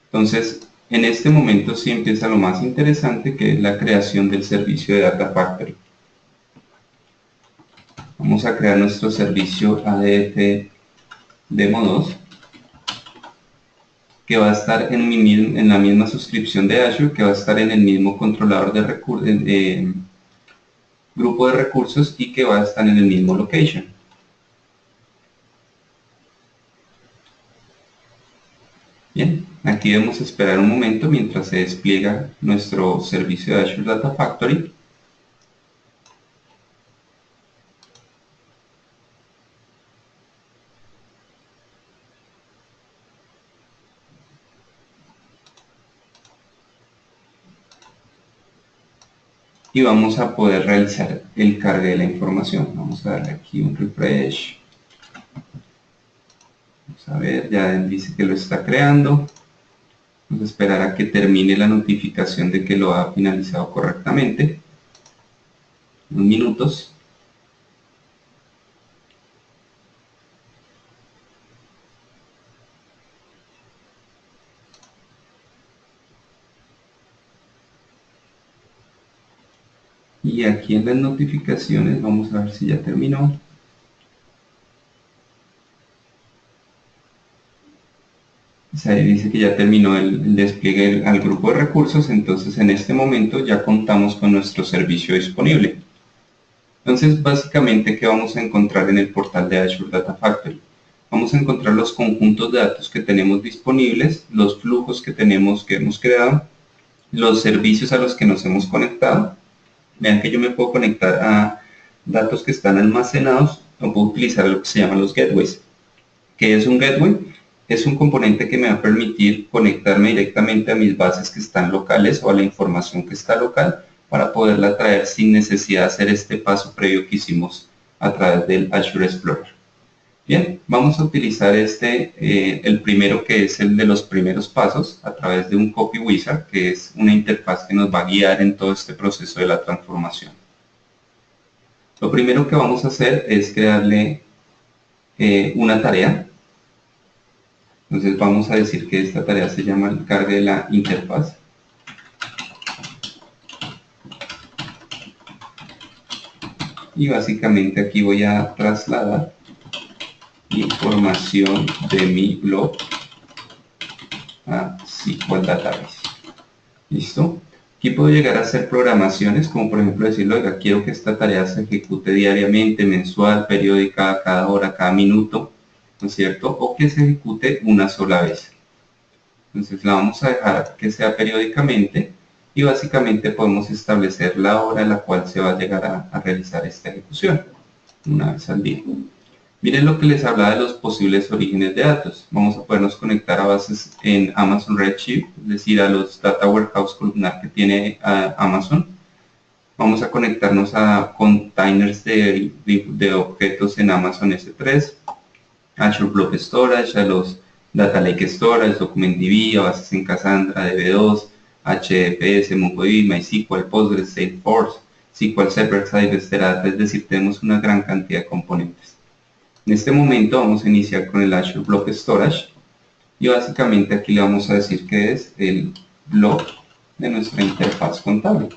Entonces, en este momento sí empieza lo más interesante, que es la creación del servicio de Data Factory. Vamos a crear nuestro servicio ADF Demo 2, que va a estar en la misma suscripción de Azure, que va a estar en el mismo controlador de grupo de recursos y que va a estar en el mismo location. Bien, aquí debemos esperar un momento mientras se despliega nuestro servicio de Azure Data Factory. Y vamos a poder realizar el cargue de la información. Vamos a darle aquí un refresh. Vamos a ver, ya dice que lo está creando. Vamos a esperar a que termine la notificación de que lo ha finalizado correctamente. Unos minutos. Y aquí en las notificaciones vamos a ver si ya terminó. Ahí dice que ya terminó el despliegue al grupo de recursos. Entonces en este momento ya contamos con nuestro servicio disponible. Entonces básicamente, ¿qué vamos a encontrar en el portal de Azure Data Factory? Vamos a encontrar los conjuntos de datos que tenemos disponibles, los flujos que hemos creado, los servicios a los que nos hemos conectado. Vean que yo me puedo conectar a datos que están almacenados, o puedo utilizar lo que se llaman los gateways. ¿Qué es un gateway? Es un componente que me va a permitir conectarme directamente a mis bases que están locales o a la información que está local para poderla traer sin necesidad de hacer este paso previo que hicimos a través del Azure Explorer. Bien, vamos a utilizar el primero, que es el de los primeros pasos, a través de un Copy Wizard, que es una interfaz que nos va a guiar en todo este proceso de la transformación. Lo primero que vamos a hacer es crearle una tarea. Entonces vamos a decir que esta tarea se llama el cargue de la interfaz. Y básicamente aquí voy a trasladar información de mi blog a SQL Database. ¿Listo? Aquí puedo llegar a hacer programaciones, como por ejemplo decirle, oiga, quiero que esta tarea se ejecute diariamente, mensual, periódica, cada hora, cada minuto, ¿no es cierto? O que se ejecute una sola vez. Entonces la vamos a dejar que sea periódicamente y básicamente podemos establecer la hora en la cual se va a llegar a realizar esta ejecución, una vez al día. Miren lo que les hablaba de los posibles orígenes de datos. Vamos a podernos conectar a bases en Amazon Redshift, es decir, a los Data Warehouse columnar que tiene Amazon. Vamos a conectarnos a containers de objetos en Amazon S3, Azure Blob Storage, a los Data Lake Storage, DocumentDB, bases en Cassandra, DB2, HDFS, MongoDB, MySQL, Postgres, Salesforce, SQL Server, Site, Teradata, es decir, tenemos una gran cantidad de componentes. En este momento vamos a iniciar con el Azure Blob Storage y básicamente aquí le vamos a decir que es el blob de nuestra interfaz contable.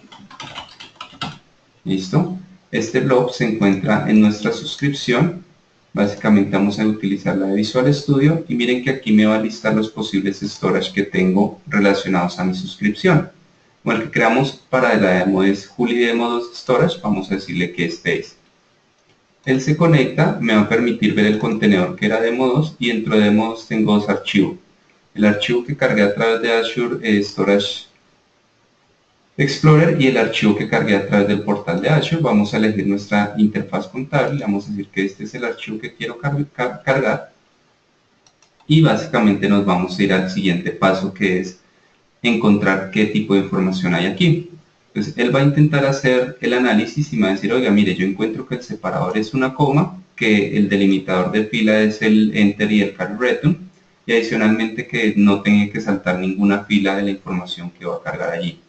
¿Listo? Este blob se encuentra en nuestra suscripción. Básicamente vamos a utilizar la de Visual Studio y miren que aquí me va a listar los posibles storage que tengo relacionados a mi suscripción. Como el que creamos para la demo es Juli Demo 2 Storage, vamos a decirle que este es. Él se conecta, me va a permitir ver el contenedor que era Demo 2 y dentro de Demo 2 tengo dos archivos. El archivo que cargué a través de Azure Storage Explorer y el archivo que cargué a través del portal de Azure. Vamos a elegir nuestra interfaz contable, le vamos a decir que este es el archivo que quiero cargar y básicamente nos vamos a ir al siguiente paso, que es encontrar qué tipo de información hay aquí. Entonces él va a intentar hacer el análisis y me va a decir, oiga, mire, yo encuentro que el separador es una coma, que el delimitador de fila es el enter y el carry return, y adicionalmente que no tenga que saltar ninguna fila de la información que va a cargar allí.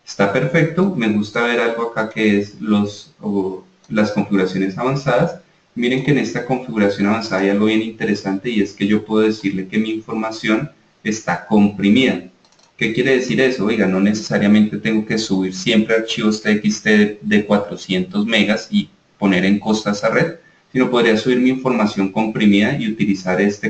Está perfecto. Me gusta ver algo acá que es las configuraciones avanzadas. Miren que en esta configuración avanzada hay algo bien interesante y es que yo puedo decirle que mi información está comprimida. ¿Qué quiere decir eso? Oiga, no necesariamente tengo que subir siempre archivos TXT de 400 megas y poner en costa esa red, sino podría subir mi información comprimida y utilizar este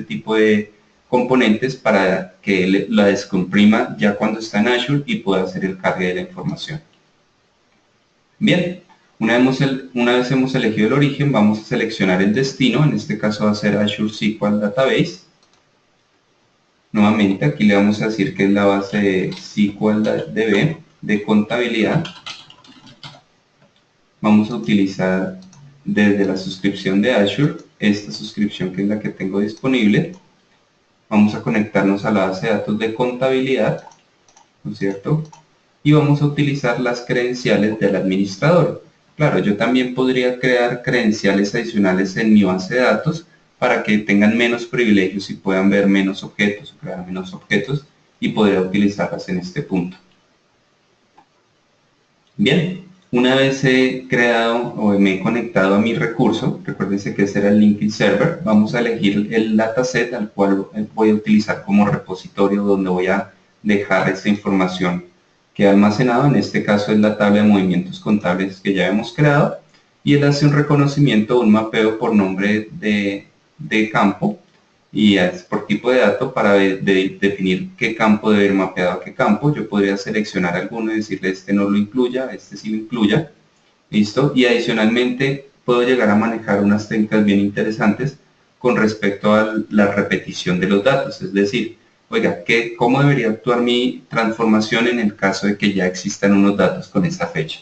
tipo de componentes para que la descomprima ya cuando está en Azure y pueda hacer el cargue de la información. Bien, una vez hemos elegido el origen, vamos a seleccionar el destino, en este caso va a ser Azure SQL Database. Nuevamente aquí le vamos a decir que es la base de SQL DB de contabilidad. Vamos a utilizar desde la suscripción de Azure, esta suscripción que es la que tengo disponible. Vamos a conectarnos a la base de datos de contabilidad, ¿no es cierto? Y vamos a utilizar las credenciales del administrador. Claro, yo también podría crear credenciales adicionales en mi base de datos para que tengan menos privilegios y puedan ver menos objetos, crear menos objetos, y podría utilizarlas en este punto. Bien, una vez he creado o me he conectado a mi recurso, recuérdense que ese era el linking server, vamos a elegir el dataset al cual voy a utilizar como repositorio donde voy a dejar esta información que he almacenado. En este caso es la tabla de movimientos contables que ya hemos creado, y él hace un reconocimiento, un mapeo por nombre de campo y es por tipo de dato para definir qué campo debe ir mapeado a qué campo. Yo podría seleccionar alguno y decirle este no lo incluya, este sí lo incluya. ¿Listo? Y adicionalmente puedo llegar a manejar unas técnicas bien interesantes con respecto a la repetición de los datos. Es decir, oiga, ¿cómo debería actuar mi transformación en el caso de que ya existan unos datos con esa fecha?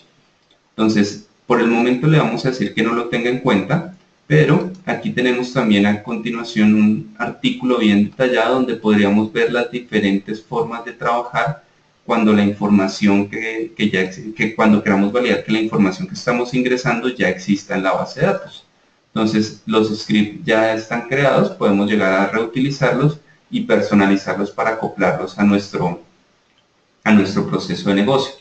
Entonces, por el momento le vamos a decir que no lo tenga en cuenta, pero aquí tenemos también a continuación un artículo bien detallado donde podríamos ver las diferentes formas de trabajar cuando la información cuando queramos validar que la información que estamos ingresando ya exista en la base de datos. Entonces, los scripts ya están creados, podemos llegar a reutilizarlos y personalizarlos para acoplarlos a nuestro proceso de negocio.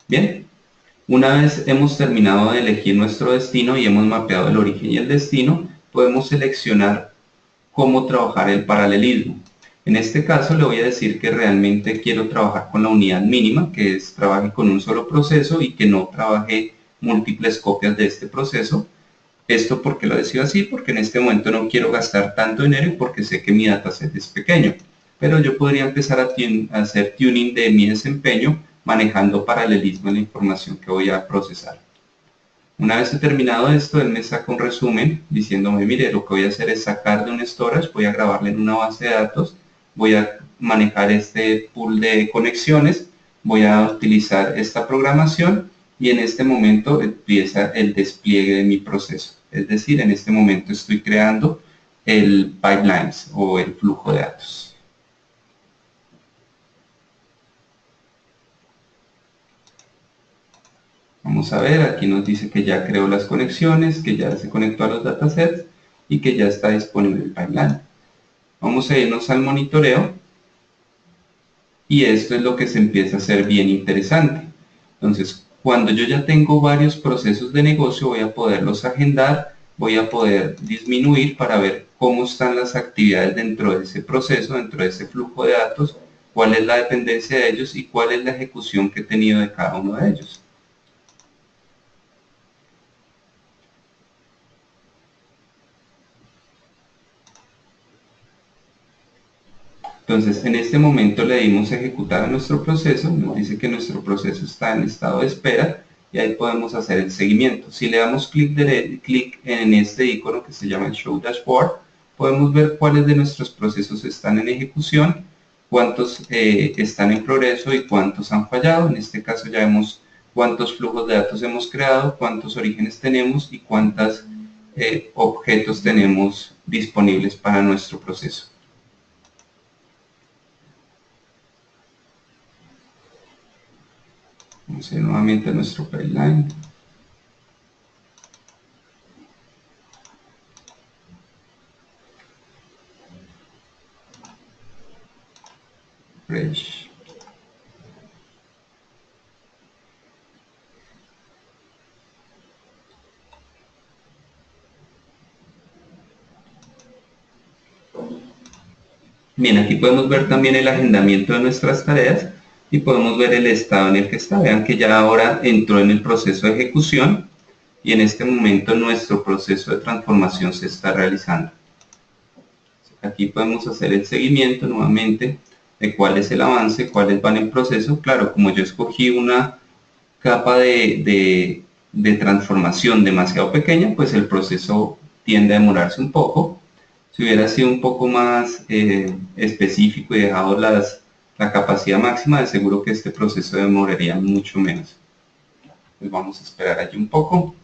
Bien, una vez hemos terminado de elegir nuestro destino y hemos mapeado el origen y el destino, podemos seleccionar cómo trabajar el paralelismo. En este caso le voy a decir que realmente quiero trabajar con la unidad mínima, que es trabaje con un solo proceso y que no trabaje múltiples copias de este proceso. Esto porque lo decido así, porque en este momento no quiero gastar tanto dinero y porque sé que mi dataset es pequeño. Pero yo podría empezar a hacer tuning de mi desempeño manejando paralelismo en la información que voy a procesar. Una vez he terminado esto, él me saca un resumen diciéndome, mire, lo que voy a hacer es sacar de un storage, voy a grabarle en una base de datos, voy a manejar este pool de conexiones, voy a utilizar esta programación y en este momento empieza el despliegue de mi proceso. Es decir, en este momento estoy creando el pipelines o el flujo de datos. Vamos a ver, aquí nos dice que ya creó las conexiones, que ya se conectó a los datasets y que ya está disponible el pipeline. Vamos a irnos al monitoreo y esto es lo que se empieza a hacer bien interesante. Entonces, cuando yo ya tengo varios procesos de negocio, voy a poderlos agendar, voy a poder disminuir para ver cómo están las actividades dentro de ese proceso, dentro de ese flujo de datos, cuál es la dependencia de ellos y cuál es la ejecución que he tenido de cada uno de ellos. Entonces, en este momento le dimos ejecutar a nuestro proceso, nos dice que nuestro proceso está en estado de espera y ahí podemos hacer el seguimiento. Si le damos clic en este icono que se llama Show Dashboard, podemos ver cuáles de nuestros procesos están en ejecución, cuántos están en progreso y cuántos han fallado. En este caso ya vemos cuántos flujos de datos hemos creado, cuántos orígenes tenemos y cuántos objetos tenemos disponibles para nuestro proceso. Vamos a ir nuevamente a nuestro pipeline. Fresh. Bien, aquí podemos ver también el agendamiento de nuestras tareas y podemos ver el estado en el que está. Vean que ya ahora entró en el proceso de ejecución y en este momento nuestro proceso de transformación se está realizando. Aquí podemos hacer el seguimiento nuevamente de cuál es el avance, cuáles van en proceso. Claro, como yo escogí una capa de transformación demasiado pequeña, pues el proceso tiende a demorarse un poco. Si hubiera sido un poco más específico y dejado la capacidad máxima, de seguro que este proceso demoraría mucho menos. Pues vamos a esperar allí un poco.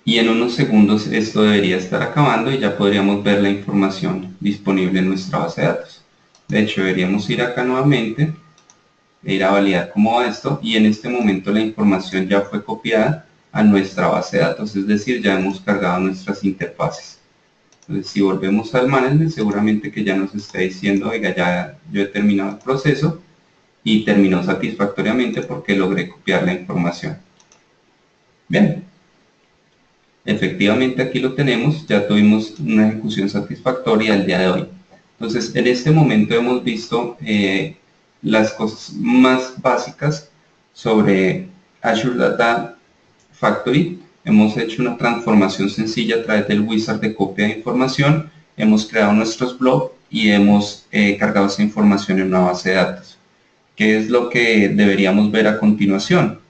Y en unos segundos esto debería estar acabando y ya podríamos ver la información disponible en nuestra base de datos. De hecho, deberíamos ir acá nuevamente e ir a validar cómo va esto, y en este momento la información ya fue copiada a nuestra base de datos, es decir, ya hemos cargado nuestras interfaces. Entonces, si volvemos al management, seguramente que ya nos está diciendo, oiga, ya yo he terminado el proceso y terminó satisfactoriamente porque logré copiar la información. Bien, efectivamente aquí lo tenemos, ya tuvimos una ejecución satisfactoria el día de hoy. Entonces, en este momento hemos visto las cosas más básicas sobre Azure Data Factory. Hemos hecho una transformación sencilla a través del wizard de copia de información, hemos creado nuestros blogs y hemos cargado esa información en una base de datos. ¿Qué es lo que deberíamos ver a continuación?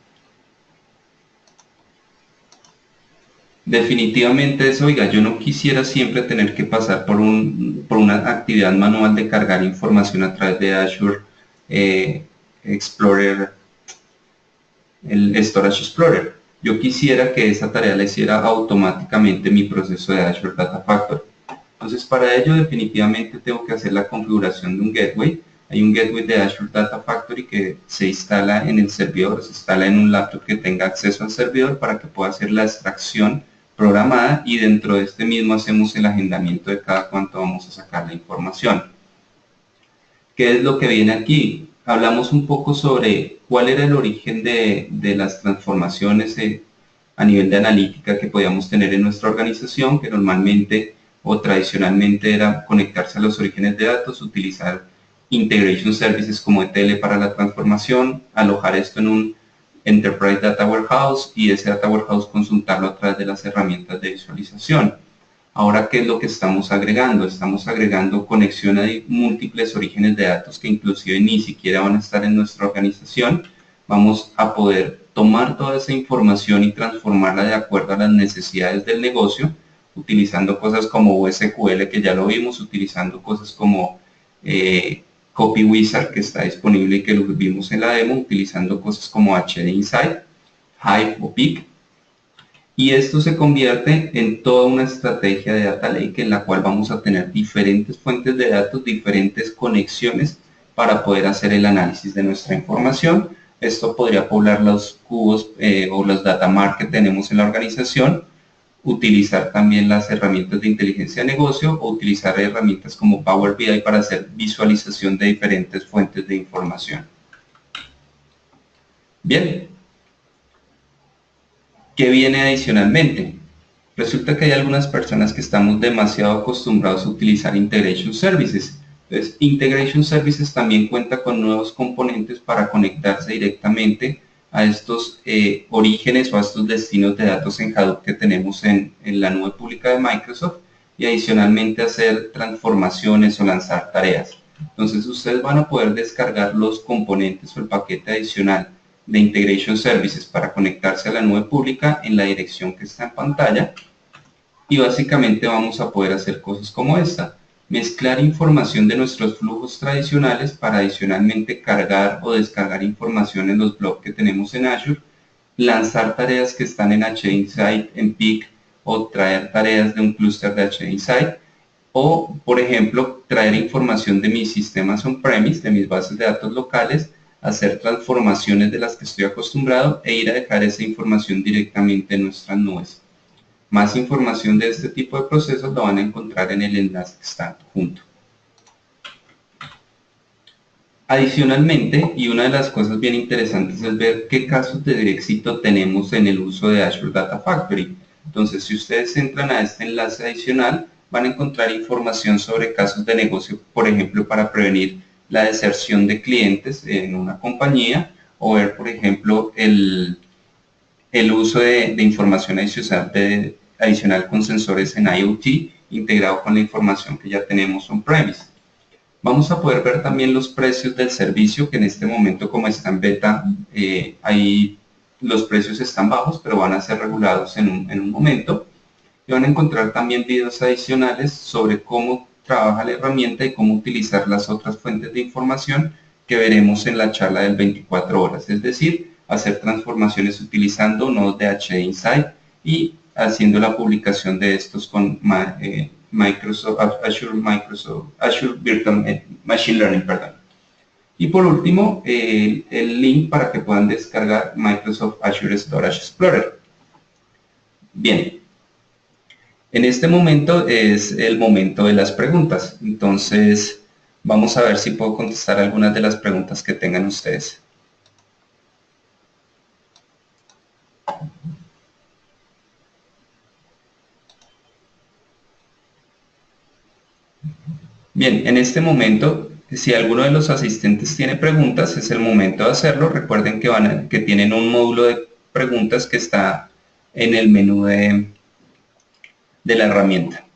Definitivamente es, oiga, yo no quisiera siempre tener que pasar por una actividad manual de cargar información a través de Azure Explorer, el Storage Explorer. Yo quisiera que esa tarea la hiciera automáticamente mi proceso de Azure Data Factory. Entonces, para ello definitivamente tengo que hacer la configuración de un gateway. Hay un gateway de Azure Data Factory que se instala en el servidor, se instala en un laptop que tenga acceso al servidor para que pueda hacer la extracción programada, y dentro de este mismo hacemos el agendamiento de cada cuánto vamos a sacar la información. ¿Qué es lo que viene aquí? Hablamos un poco sobre cuál era el origen de las transformaciones a nivel de analítica que podíamos tener en nuestra organización, que normalmente o tradicionalmente era conectarse a los orígenes de datos, utilizar Integration Services como ETL para la transformación, alojar esto en un Enterprise Data Warehouse y ese Data Warehouse consultarlo a través de las herramientas de visualización. Ahora, ¿qué es lo que estamos agregando? Estamos agregando conexión a múltiples orígenes de datos que inclusive ni siquiera van a estar en nuestra organización. Vamos a poder tomar toda esa información y transformarla de acuerdo a las necesidades del negocio, utilizando cosas como SQL, que ya lo vimos, utilizando cosas como Copy Wizard, que está disponible y que lo vimos en la demo, utilizando cosas como HD Insight, Hive o Peak. Y esto se convierte en toda una estrategia de Data Lake en la cual vamos a tener diferentes fuentes de datos, diferentes conexiones para poder hacer el análisis de nuestra información. Esto podría poblar los cubos o los data mart que tenemos en la organización, utilizar también las herramientas de inteligencia de negocio o utilizar herramientas como Power BI para hacer visualización de diferentes fuentes de información. Bien, ¿qué viene adicionalmente? Resulta que hay algunas personas que estamos demasiado acostumbrados a utilizar Integration Services. Entonces, Integration Services también cuenta con nuevos componentes para conectarse directamente a estos orígenes o a estos destinos de datos en Hadoop que tenemos en la nube pública de Microsoft y adicionalmente hacer transformaciones o lanzar tareas. Entonces, ustedes van a poder descargar los componentes o el paquete adicional de Integration Services para conectarse a la nube pública en la dirección que está en pantalla y básicamente vamos a poder hacer cosas como esta: mezclar información de nuestros flujos tradicionales para adicionalmente cargar o descargar información en los blogs que tenemos en Azure, lanzar tareas que están en HInsight, en Peak, o traer tareas de un clúster de HInsight, o por ejemplo traer información de mis sistemas on-premise, de mis bases de datos locales, hacer transformaciones de las que estoy acostumbrado e ir a dejar esa información directamente en nuestras nubes. Más información de este tipo de procesos lo van a encontrar en el enlace que está junto. Adicionalmente, y una de las cosas bien interesantes es ver qué casos de éxito tenemos en el uso de Azure Data Factory. Entonces, si ustedes entran a este enlace adicional, van a encontrar información sobre casos de negocio, por ejemplo, para prevenir la deserción de clientes en una compañía, o ver, por ejemplo, el uso de información adicional con sensores en IoT integrado con la información que ya tenemos on-premise. Vamos a poder ver también los precios del servicio, que en este momento, como está en beta, ahí los precios están bajos, pero van a ser regulados en un momento. Y van a encontrar también videos adicionales sobre cómo trabaja la herramienta y cómo utilizar las otras fuentes de información que veremos en la charla del 24 horas, es decir, hacer transformaciones utilizando nodos de HInsight y haciendo la publicación de estos con Azure Virtual Machine Learning, perdón. Y por último, el link para que puedan descargar Microsoft Azure Storage Explorer. Bien, en este momento es el momento de las preguntas, entonces vamos a ver si puedo contestar algunas de las preguntas que tengan ustedes. Bien, en este momento, si alguno de los asistentes tiene preguntas, es el momento de hacerlo. Recuerden que tienen un módulo de preguntas que está en el menú de la herramienta.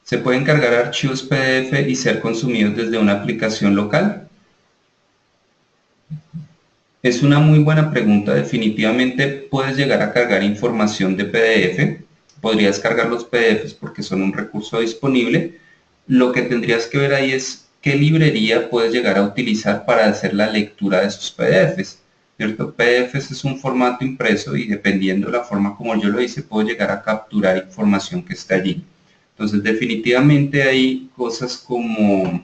¿Se pueden cargar archivos PDF y ser consumidos desde una aplicación local? Es una muy buena pregunta. Definitivamente puedes llegar a cargar información de PDF. Podrías cargar los PDFs porque son un recurso disponible. Lo que tendrías que ver ahí es qué librería puedes llegar a utilizar para hacer la lectura de esos PDFs. ¿Cierto? PDFs es un formato impreso y dependiendo de la forma como yo lo hice, puedo llegar a capturar información que está allí. Entonces, definitivamente hay cosas como,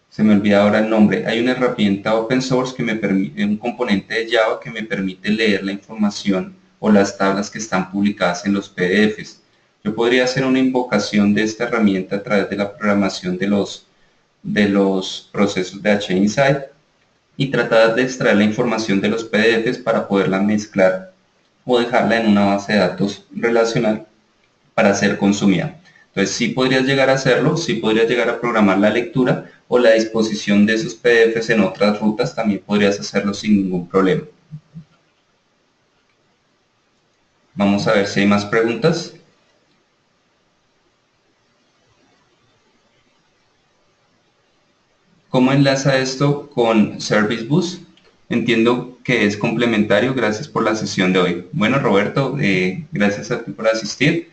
se me olvida ahora el nombre, hay una herramienta open source que me permite, un componente de Java que me permite leer la información o las tablas que están publicadas en los PDFs. Yo podría hacer una invocación de esta herramienta a través de la programación de los procesos de HInsight y tratar de extraer la información de los PDFs para poderla mezclar o dejarla en una base de datos relacional para ser consumida. Entonces, sí podrías llegar a hacerlo, sí podrías llegar a programar la lectura o la disposición de esos PDFs en otras rutas, también podrías hacerlo sin ningún problema. Vamos a ver si hay más preguntas. ¿Cómo enlaza esto con Service Bus? Entiendo que es complementario. Gracias por la sesión de hoy. Bueno, Roberto, gracias a ti por asistir.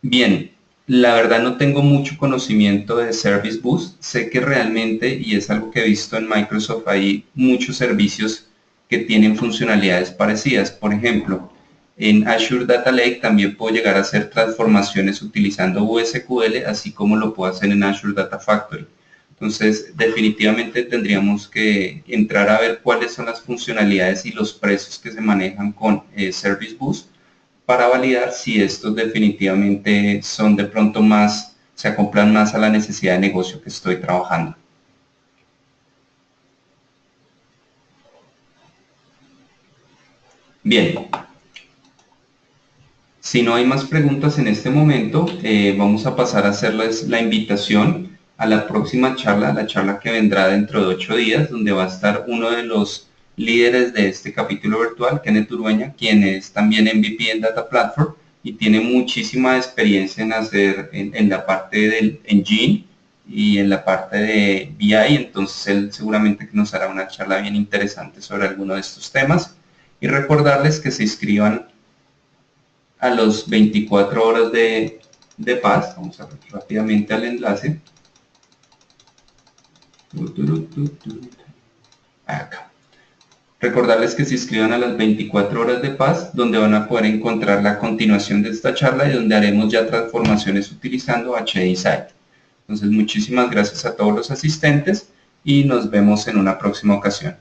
Bien, la verdad no tengo mucho conocimiento de Service Bus. Sé que realmente, y es algo que he visto en Microsoft, hay muchos servicios que tienen funcionalidades parecidas. Por ejemplo, en Azure Data Lake también puedo llegar a hacer transformaciones utilizando USQL, así como lo puedo hacer en Azure Data Factory. Entonces, definitivamente tendríamos que entrar a ver cuáles son las funcionalidades y los precios que se manejan con Service Bus para validar si estos definitivamente son de pronto más, se acoplan más a la necesidad de negocio que estoy trabajando. Bien, si no hay más preguntas en este momento, vamos a pasar a hacerles la invitación a la próxima charla, la charla que vendrá dentro de 8 días, donde va a estar uno de los líderes de este capítulo virtual, Kenneth Urueña, quien es también MVP en Data Platform y tiene muchísima experiencia en hacer en la parte del engine y en la parte de BI, entonces él seguramente que nos hará una charla bien interesante sobre alguno de estos temas. Y recordarles que se inscriban a los 24 horas de paz. Vamos a ver rápidamente al enlace. Acá. Recordarles que se inscriban a las 24 horas de paz, donde van a poder encontrar la continuación de esta charla y donde haremos ya transformaciones utilizando HDInsight. Entonces, muchísimas gracias a todos los asistentes y nos vemos en una próxima ocasión.